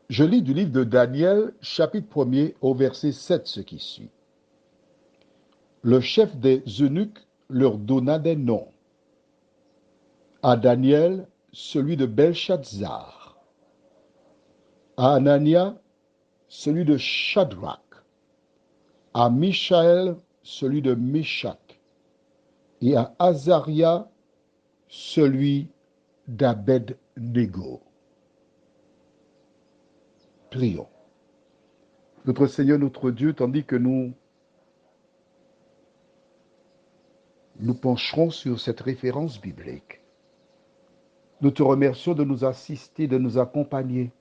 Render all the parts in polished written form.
Je lis du livre de Daniel, chapitre 1er, au verset 7, ce qui suit. Le chef des eunuques leur donna des noms. À Daniel, celui de Belshazzar. À Anania, celui de Shadrach. À Michaël, celui de Meshach. Et à Azaria, celui d'Abed-Nego. Prions. Notre Seigneur, notre Dieu, tandis que nous pencherons sur cette référence biblique, nous te remercions de nous assister, de nous accompagner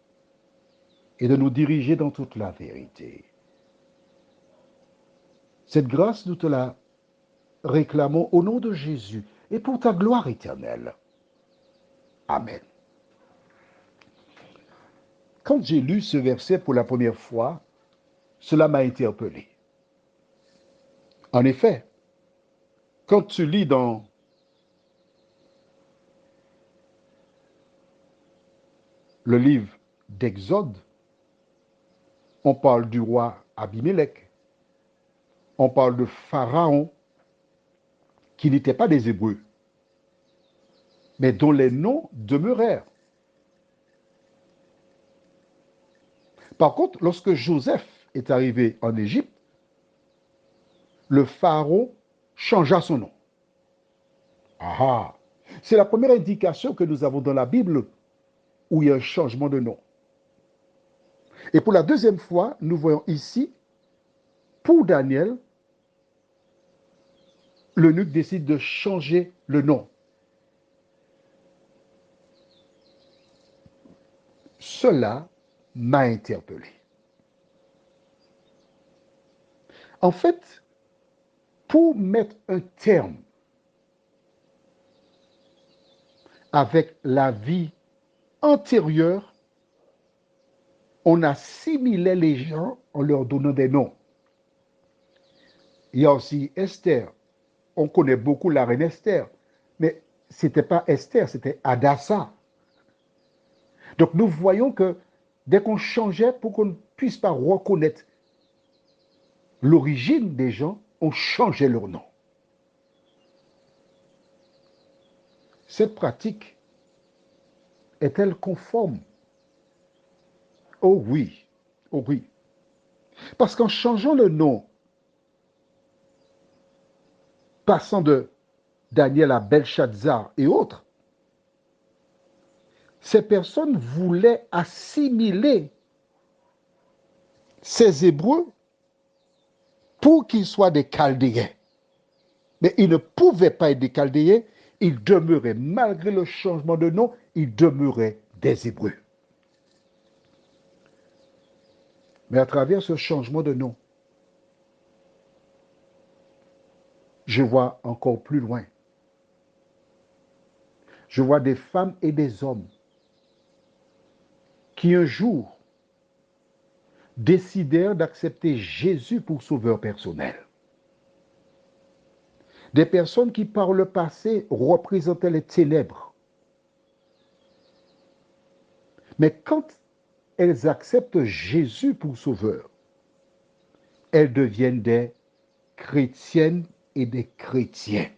et de nous diriger dans toute la vérité. Cette grâce, nous te la réclamons au nom de Jésus et pour ta gloire éternelle. Amen. Quand j'ai lu ce verset pour la première fois, cela m'a interpellé. En effet, quand tu lis dans le livre d'Exode, on parle du roi Abimelech, on parle de Pharaon, qui n'étaient pas des Hébreux, mais dont les noms demeurèrent. Par contre, lorsque Joseph est arrivé en Égypte, le Pharaon changea son nom. Ah, c'est la première indication que nous avons dans la Bible où il y a un changement de nom. Et pour la deuxième fois, nous voyons ici, pour Daniel, l'eunuque décide de changer le nom. Cela m'a interpellé. En fait, pour mettre un terme avec la vie antérieure, on assimilait les gens en leur donnant des noms. Il y a aussi Esther. On connaît beaucoup la reine Esther, mais ce n'était pas Esther, c'était Hadassa. Donc nous voyons que dès qu'on changeait, pour qu'on ne puisse pas reconnaître l'origine des gens, on changeait leur nom. Cette pratique est-elle conforme? Oh oui, oh oui. Parce qu'en changeant le nom, passant de Daniel à Belshazzar et autres, ces personnes voulaient assimiler ces Hébreux pour qu'ils soient des Chaldéens. Mais ils ne pouvaient pas être des Chaldéens, ils demeuraient, malgré le changement de nom, ils demeuraient des Hébreux. Mais à travers ce changement de nom, je vois encore plus loin. Je vois des femmes et des hommes qui un jour décidèrent d'accepter Jésus pour sauveur personnel. Des personnes qui par le passé représentaient les ténèbres. Mais quand elles acceptent Jésus pour sauveur, elles deviennent des chrétiennes et des chrétiens.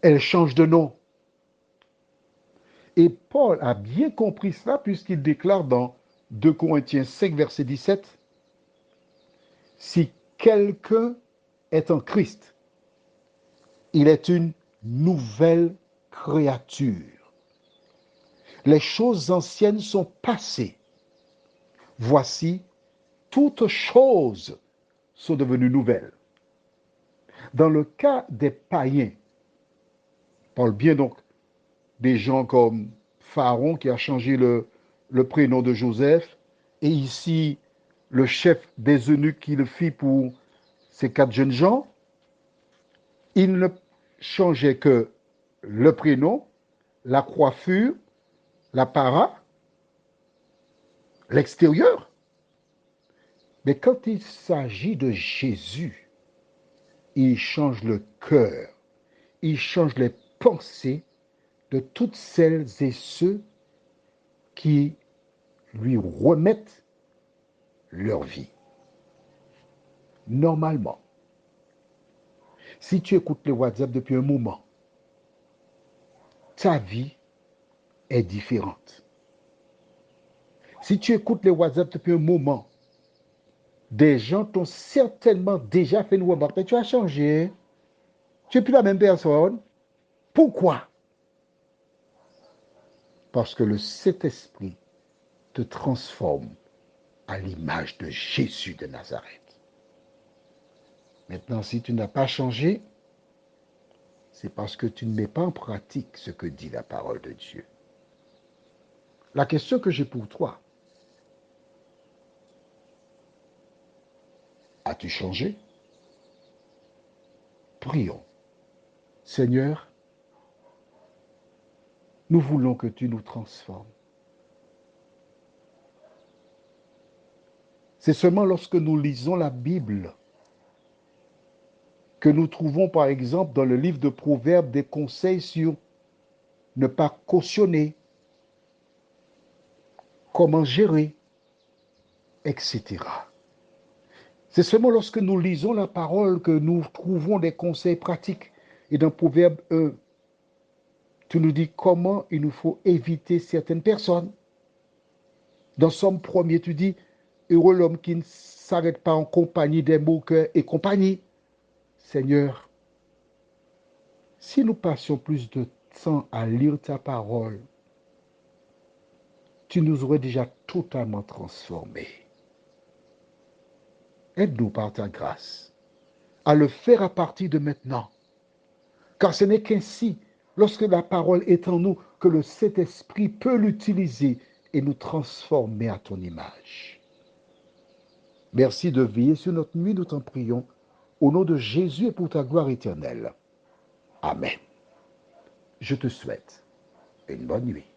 Elles changent de nom. Et Paul a bien compris cela puisqu'il déclare dans 2 Corinthiens 5, verset 17, « Si quelqu'un est en Christ, il est une nouvelle créature. Les choses anciennes sont passées. Voici, toutes choses sont devenues nouvelles. » Dans le cas des païens, parle bien donc des gens comme Pharaon qui a changé le prénom de Joseph, et ici le chef des eunuques qui le fit pour ces 4 jeunes gens, il ne changeait que le prénom, la coiffure, la para, l'extérieur. Mais quand il s'agit de Jésus, il change le cœur, il change les pensées de toutes celles et ceux qui lui remettent leur vie. Normalement, si tu écoutes le WhatsApp depuis un moment, ta vie est différente. Si tu écoutes le WhatsApp depuis un moment, des gens t'ont certainement déjà fait une remarque, mais tu as changé. Tu n'es plus la même personne. Pourquoi? Parce que le Saint-Esprit te transforme à l'image de Jésus de Nazareth. Maintenant, si tu n'as pas changé, c'est parce que tu ne mets pas en pratique ce que dit la parole de Dieu. La question que j'ai pour toi, as-tu changé? Prions. Seigneur, nous voulons que tu nous transformes. C'est seulement lorsque nous lisons la Bible que nous trouvons, par exemple, dans le livre de Proverbes, des conseils sur ne pas cautionner, comment gérer, etc. C'est seulement lorsque nous lisons la parole que nous trouvons des conseils pratiques. Et dans Proverbe 1, tu nous dis comment il nous faut éviter certaines personnes. Dans Somme 1er, tu dis, heureux l'homme qui ne s'arrête pas en compagnie des moqueurs et compagnie. Seigneur, si nous passions plus de temps à lire ta parole, tu nous aurais déjà totalement transformés. Aide-nous par ta grâce à le faire à partir de maintenant. Car ce n'est qu'ainsi, lorsque la parole est en nous, que le Saint-Esprit peut l'utiliser et nous transformer à ton image. Merci de veiller sur notre nuit, nous t'en prions, au nom de Jésus et pour ta gloire éternelle. Amen. Je te souhaite une bonne nuit.